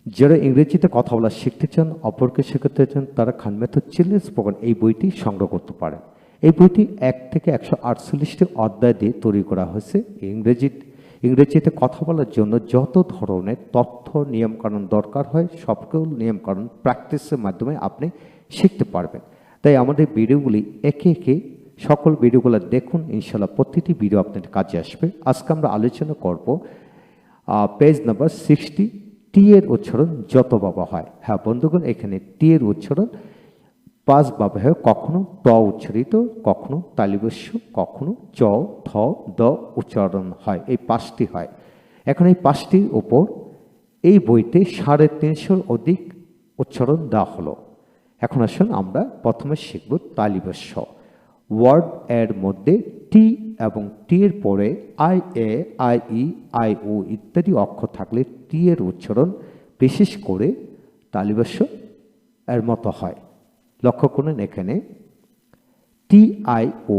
যারা ইংরেজিতে কথা বলা শিখতে চান, অপরকে শেখাতে চান, তারা খান মেথড চিলড্রেন্স স্পোকেন এই বইটি সংগ্রহ করতে পারেন। এই বইটি 1 থেকে 148টি অধ্যায় দিয়ে তৈরি করা হয়েছে। ইংরেজিতে কথা বলার জন্য যত ধরনের তথ্য নিয়মকানুন দরকার হয়, সকল নিয়মকানুন প্র্যাকটিসের মাধ্যমে আপনি শিখতে পারবেন। তাই আমাদের ভিডিওগুলি একে একে সকল ভিডিওগুলো দেখুন, ইনশাল্লাহ প্রতিটি ভিডিও আপনাদের কাজে আসবে। আজকে আমরা আলোচনা করব পেজ নাম্বার 60, টি এর উচ্চারণ যত বাবা হয়। হ্যাঁ বন্ধুগণ, এখানে টি এর উচ্চারণ 5 বাবা হয়, কখনো ট উচ্চারিত, কখনো তালিবস্য, কখনো চ, থ, দ উচ্চারণ হয়, এই 5টি হয়। এখন এই 5টির ওপর এই বইতে 350 অধিক উচ্চারণ দেওয়া হলো। এখন আসুন আমরা প্রথমে শিখব তালিবস্য। ওয়ার্ড এর মধ্যে টি এবং টি এর পরে I A, I E, I O ইত্যাদি অক্ষর থাকলে টি এর উচ্চারণ বিশেষ করে তালিবস্য এর মতো হয়। লক্ষ্য করুন এখানে T I O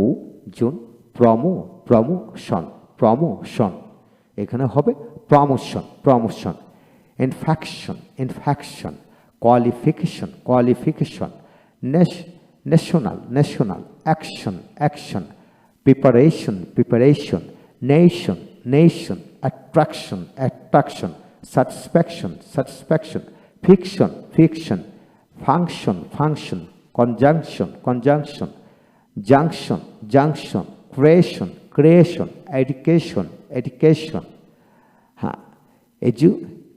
John promotion, এখানে হবে promotion. Infection, qualification, national, action, preparation, nation, attraction, satisfaction, fiction, function, conjunction, junction, creation, education. হ্যাঁ,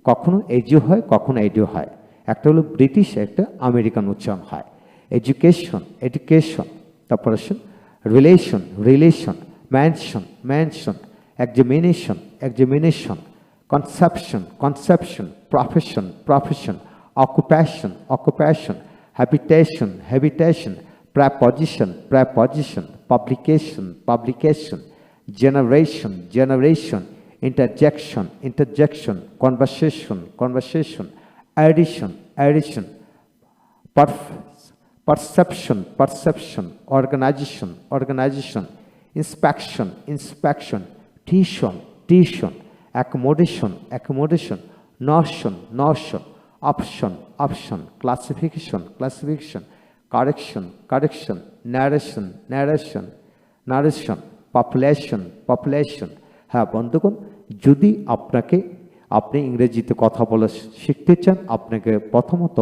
কখনো এজু হয়, কখনো এডু হয়। একটা হলো ব্রিটিশ, একটা আমেরিকান উচ্চারণ হয়। এডুকেশন, তারপর আসুন relation, mansion, examination, conception, profession, occupation, habitation, preposition, publication, generation, interjection, conversation, addition, perception, organization, inspection, tuition, accommodation, notion, option, classification, correction, narration, population। হ্যাঁ বন্ধুগণ, যদি আপনি ইংরেজিতে কথা বলা শিখতে চান, আপনাকে প্রথমত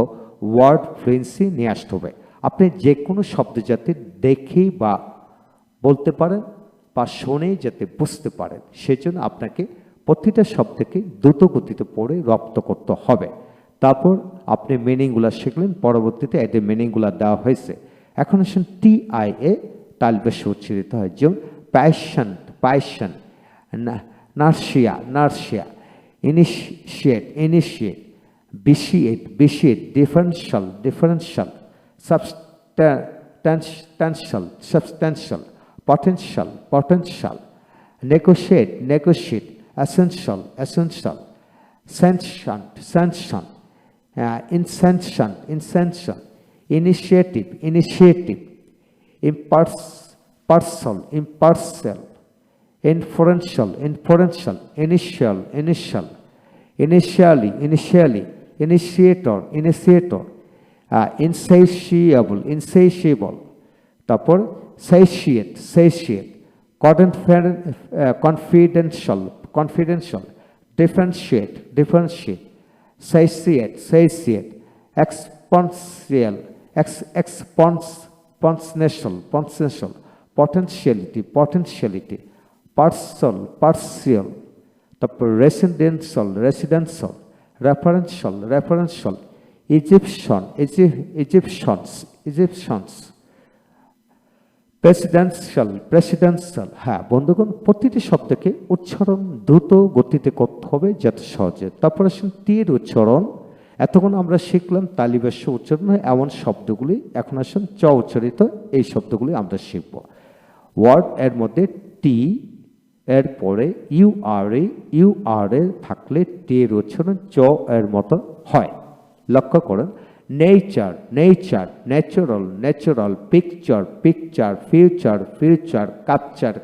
ওয়ার্ড ফ্লুয়েন্সি নিয়ে আসতে হবে। আপনি যে কোনো শব্দ যাতে দেখেই বা বলতে পারেন বা শুনেই যাতে বুঝতে পারেন, সেজন্য আপনাকে প্রতিটা শব্দকে দ্রুত গতিতে পড়ে রপ্ত করতে হবে। তারপর আপনি মিনিংগুলো শিখলেন, পরবর্তীতে এদের মিনিংগুলো দেওয়া হয়েছে। এখন আসুন টি আই এ তালবেশ উচ্চারিত হয়, যেমন passion, নার্সিয়া, initiate, vitiate, differential, substantial, potential, negotiate, essential, sentient, incensant, initiative, impartial, inferential, initially, initiator, insatiable, তারপর satiate, confidential, differentiate, satiate, exponential, potentiality, partial, তারপর residential, referential, Egyptians, presidential। হ্যাঁ বন্ধুগণ, প্রতিটি শব্দকে উচ্চারণ দ্রুত গতিতে করতে হবে যাতে সহজে। তারপর আসুন টি এর উচ্চারণ। এতক্ষণ আমরা শিখলাম তালিবাস্য উচ্চারণ হয় এমন শব্দগুলি, এখন আসুন চ উচ্চারিত এই শব্দগুলি আমরা শিখব। ওয়ার্ড এর মধ্যে টি এর পরে ইউ আর এ থাকলে টি এর উচ্চারণ চ এর মতো হয়। লক্ষ্য করুন nature, natural, picture, future, capture,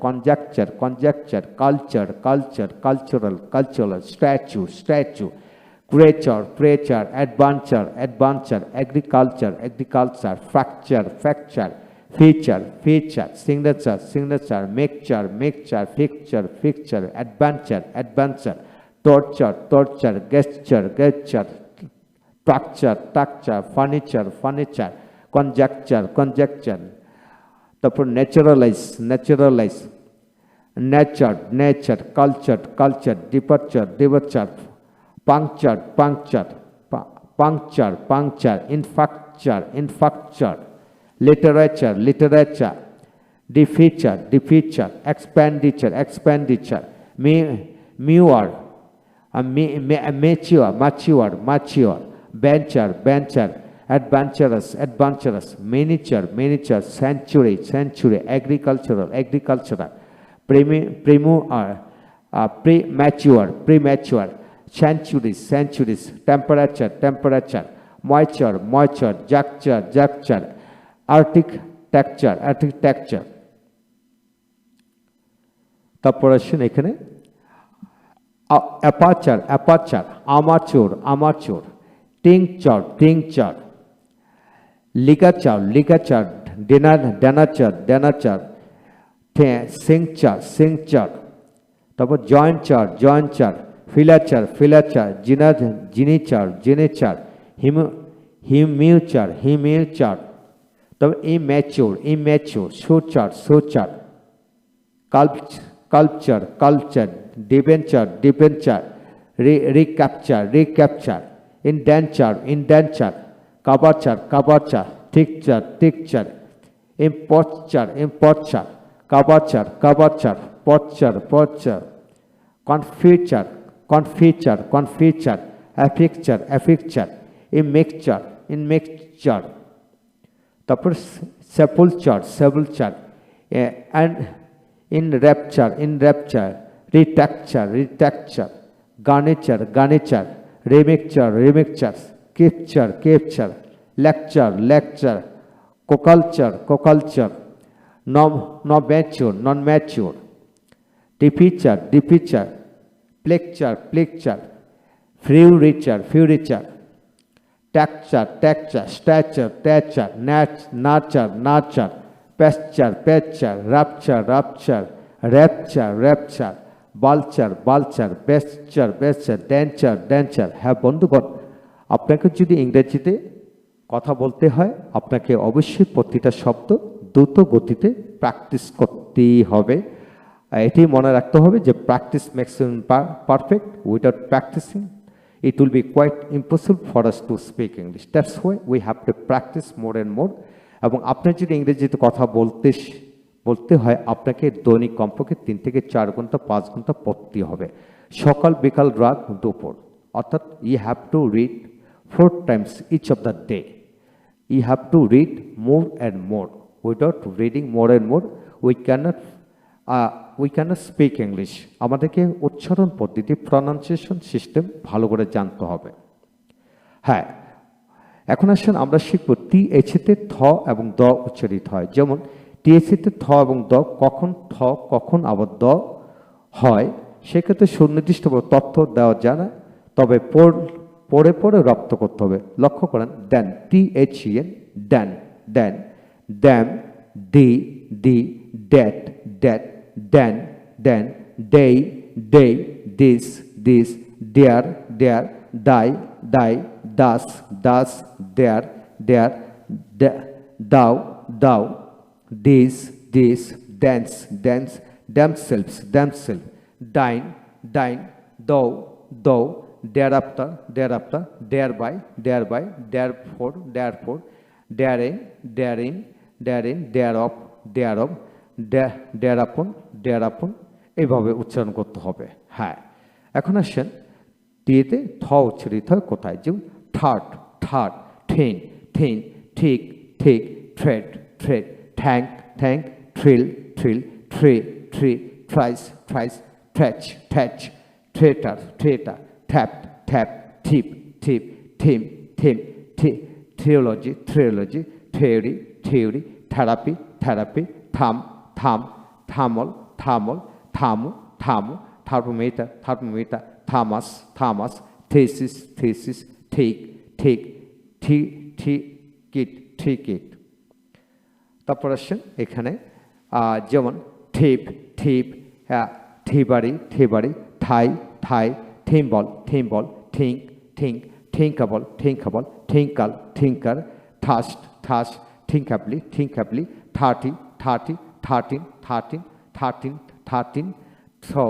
conjecture, cultural, statue, creature, adventure, agriculture, fracture, feature, signature, mixture, fixture, adventure, torture, gesture, structure, furniture, conjecture, তারপর naturalize, nature, culture, departure, puncture, infrastructure, literature, defeature, expenditure, mature, venture, adventurous, miniature, century, agricultural, premature, centuries, temperature, moisture, juncture, architecture. তারপর আসেন এখানে aperture, armature, tincture, ligature, denature, cincture, তারপর jointure, filature, geniture, hemiture, তারপর immature, suture, culture, debenture, recapture, indenture, curvature, texture, imposture, curvature, posture, confiture, affixture, immixture, তারপর sepulture, and enrapture, retoucher, garniture, remixture, capture, lecture, coculture, non-mature, departure, plecture, furiture, texture, stature, nurture, pasture, rapture, vulture, besture, denture. হ্যাঁ বন্ধুগণ, আপনাকে যদি ইংরেজিতে কথা বলতে হয় আপনাকে অবশ্যই প্রতিটা শব্দ দ্রুত গতিতে প্র্যাকটিস করতেই হবে। এটি মনে রাখতে হবে যে practice makes perfect. Without practising it will be quite impossible for us to speak English. That's why we have to practice more and more. এবং আপনি যদি ইংরেজিতে কথা বলতে হয় আপনাকে দৈনিক কমপক্ষে 3 থেকে 4 ঘন্টা 5 ঘন্টা পড়তে হবে, সকাল বিকাল রাত দুপুর। অর্থাৎ you have to read 4 times each of the day. You have to read more and more. Without reading more and more we cannot speak English. আমাদেরকে উচ্চারণ পদ্ধতি প্রনাউন্সিয়েশন সিস্টেম ভালো করে জানতে হবে। হ্যাঁ, এখন আসেন আমরা শিখব টিএইচতে থ এবং দ উচ্চারিত হয়। যেমন টিএইচতে থ এবং দ কখন থ কখন আবার দ হয় সেক্ষেত্রে সুনির্দিষ্ট তথ্য দেওয়া যায় না, তবে পড়ে রপ্ত করতে হবে। লক্ষ্য করেন then, THEN, then, them, the, that, then, they, this, there, thy, thus, there, though, this, thence, themselves, dine, though, thereafter, thereby, therefore, therein, thereof, thereupon এইভাবে উচ্চারণ করতে হবে। হ্যাঁ, এখন আসেন টিতে থ উচ্চারিত হয় কোথায়? যেমন third, thin, thick, thread, thank, thrill, tree, thrice, thatch, theatre, থ্যাপ, thief, theme, theology, theory, therapy, thumb, থামল, থামু, thermometer, thermos, thesis, thesis, take, take, ঠিক ইট। তারপর আসেন এখানে যেমন thief, thief, thievery, thievery, thigh, thigh, thimble, thimble, think, think, thinkable, thinkable, থিঙ্কাল, thinker, thirst, thirst, thinkably, thinkably, thirty, thirty, thirteen, thirteen, thirteen, thirteen, throw,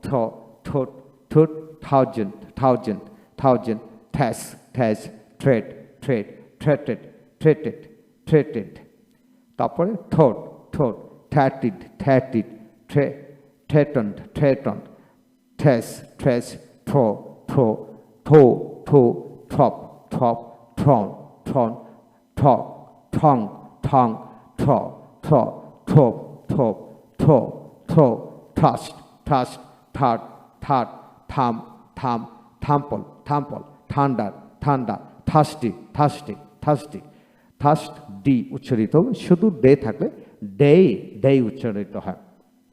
throw, thought, thought, thousand, thousand, thousand, থ্যাস, থ্যাস, thread, thread, threaded, threaded, threaded. তারপরে thought, thought, থ্যাটিড, থ্যাটিড, threatened, threatened, থ্রেস, থ্রেস, throw, throw, though, though, থ্রপ, থ্রপ, throne, throne, থ্রপ, থং, থং, থ্র, থ্র, থ্রোপ, থ্রোপ, throw, throw, thrust, thrust, third, third, thumb, thumb, থাম্পল, থাম্পল, thunder, thunder, thirsty, thirsty, thirsty, thirst D উচ্চারিত হবে, শুধু ডে থাকলে ডে, ডে উচ্চারিত হয়।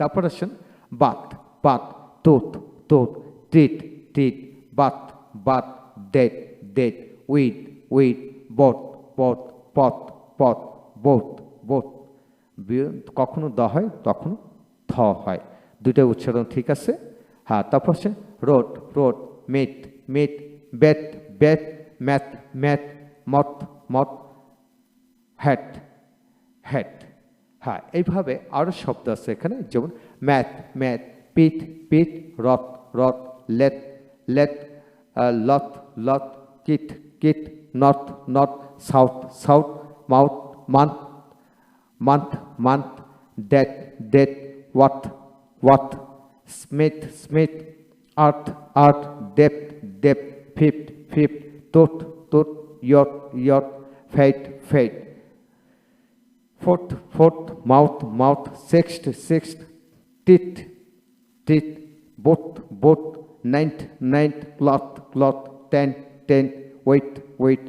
তারপর আসেন বাত, বাত, তোত, তোত, টিট, টিট, Baat, Baat, date, date, weed, weed, বট, বট, পথ, পথ, বোত, বোত। কখনো দ হয়, কখনো থ হয়, দুইটা উচ্চারণ ঠিক আছে। হ্যাঁ, তারপর আসে road, road, meet, meet, bet, bet, math, math, mat, mat, hat, hat. হ্যাঁ, এইভাবে আরও শব্দ আছে এখানে, যেমন ম্যাথ, ম্যাথ, পিঠ, পিঠ, রথ, রথ, late, late, lot, lot, kit, kit, north, north, south, south, mouth, month, month, month, date, date, watt, watt, smith, smith, earth, earth, depth, depth, fifth, fifth, তোট, তোট, yacht, yacht, fate, fate, fourth, fourth, mouth, mouth, sixth, sixth, teeth, teeth, both, both, ninth, ninth, cloth, cloth, tenth, tenth, weight, weight,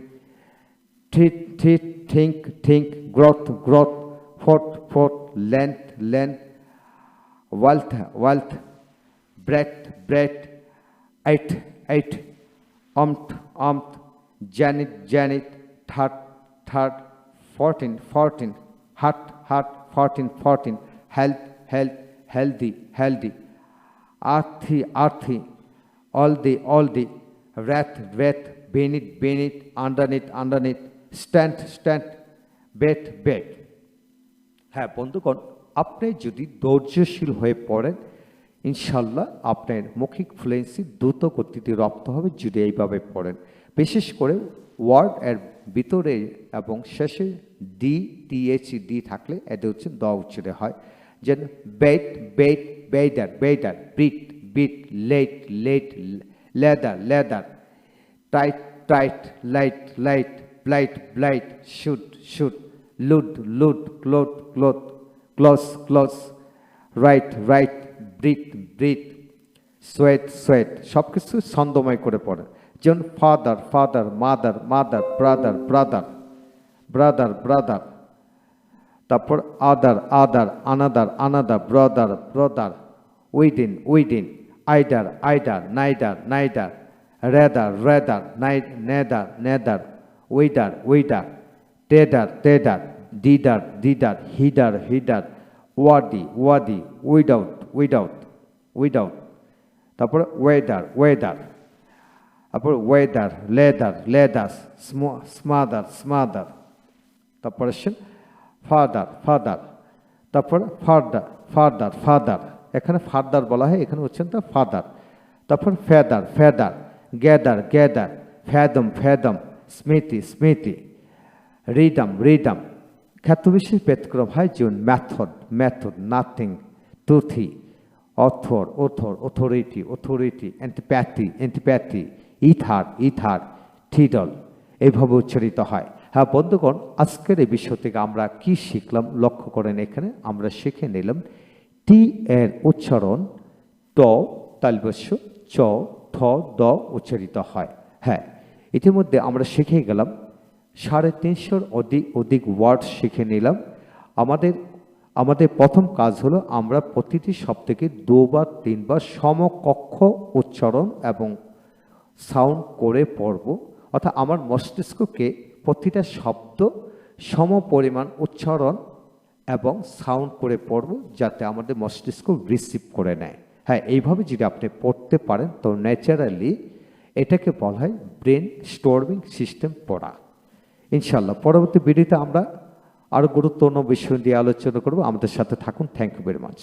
teeth, teeth, think, think, growth, growth, fourth, fourth, length, length, wealth, wealth, breadth, breadth, eight, eight, umph, janet, janet, third, third, 14, 14, heart, heart, 14, 14, health, health, healthy, healthy, earthy, earthy, all the, wrath, wrath, beneath, beneath, underneath, underneath, stand, stand, bet, bet। হ্যাঁ বন্ধুগণ, আপনি যদি ধৈর্যশীল হয়ে পড়েন, ইনশাল্লাহ আপনার মৌখিক ফ্লুয়েন্সি দ্রুত গতিতে রপ্ত হবে যদি এইভাবে পড়েন। বিশেষ করে ওয়ার্ড এর ভিতরে এবং শেষে ডি, টিএইচ, ডি থাকলে এটা হচ্ছে দ উচ্চারে হয়। যেন bathe, bathe, bather, bather, breathe, breathe, lathe, lathe, lather, lather, tithe, tithe, lithe, lithe, blithe, blithe, soothe, soothe, loathe, loathe, clothe, clothe, clothes, clothes, writhe, writhe, breathe, breathe, swathe, swathe, সব কিছু ছন্দময় করে পড়ে। যেমন father, father, mother, mother, brother, brother, brother, brother, তারপর other, other, another, another, brother, brother, within, within, either, either, neither, neither, rather, rather, nether, nether, wither, wither, tether, tether, ডিডার, ডিডার, hither, hither, worthy, worthy, without, without, without, তারপর weather, weather, তারপর weather, leather, leathers, smother, smother, তারপর আসেন father, father, তারপর father, father, father, এখানে father বলা হয়, এখানে হচ্ছেন তা ফাদার, তারপর feather, feather, gather, gather, fathom, fathom, স্মৃতি, স্মৃতি, রিদম, রিদম। ক্ষেত্রবিশেষ ব্যতিক্রম হয় যেমন method, method, nothing, toothy, author, author, authority, authority, antipathy, antipathy, ether, ether, থিডল, এইভাবে উচ্চারিত হয়। হ্যাঁ বন্ধুগণ, আজকের এই বিষয় থেকে আমরা কি শিখলাম লক্ষ্য করেন, এখানে আমরা শিখে নিলাম টি এর উচ্চারণ ট তালব্য চ, থ, দ উচ্চারিত হয়। হ্যাঁ, ইতিমধ্যে আমরা শিখে গেলাম 350 অধিক ওয়ার্ড শিখে নিলাম। আমাদের প্রথম কাজ হলো আমরা প্রতিটি শব্দকে 2 বা 3 বার সমকক্ষ উচ্চারণ এবং সাউন্ড করে পড়ব, অর্থাৎ আমার মস্তিষ্ককে প্রতিটা শব্দ সম পরিমাণ উচ্চারণ এবং সাউন্ড করে পড়ব, যাতে আমাদের মস্তিষ্ক রিসিভ করে নেয়। হ্যাঁ, এইভাবে যদি আপনি পড়তে পারেন তো ন্যাচারালি এটাকে বলা হয় ব্রেন স্টোরিং সিস্টেম পড়া। ইনশাল্লাহ পরবর্তী ভিডিওতে আমরা আরও গুরুত্বপূর্ণ বিষয় নিয়ে আলোচনা করব। আমাদের সাথে থাকুন। Thank you very much.